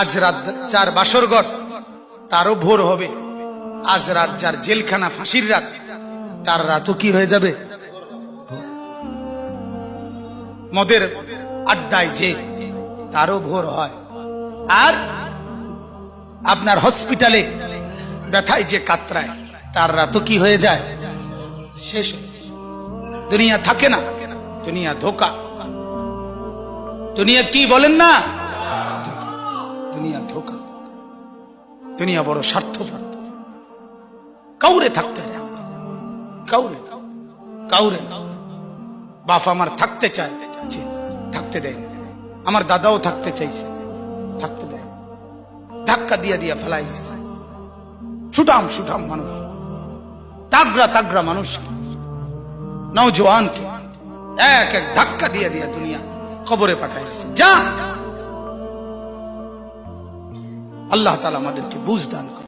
আজ রাত যার বাসরঘর তারও ভোর হবে, আজ রাত যার জেলখানা ফাঁসির রাত তার রাতও কি হয়ে যাবে? মদের আড্ডায় যে তারও ভোর হয়, আর আপনার হসপিটালে ব্যথায় যে কাতরায় তার রাতও কি হয়ে যায়? শেষ হয়ে যায়। দুনিয়া থাকে না, দুনিয়া ধোকা। দুনিয়া কি বলেন না, দুনিয়া ধোকা। দুনিয়া বড় স্বার্থপর, কাউরে থাকতে দেয়, কাউরে কাউরে। বাপ আমার থাকতে চায়, থাকতে দেয়। আমার দাদাও থাকতে চাইছে, থাকতে দেয়। ধাক্কা দিয়া দিয়া ফেলাই দিছে। সুঠাম সুঠাম মানুষ, তাগড়া তাগড়া মানুষ, নওজোয়ানকে এক এক ধাক্কা দিয়া দিয়া দুনিয়া কবরে পাঠাই দিছে। যা, আল্লাহ তাআলা আমাদেরকে বুঝ দান করে।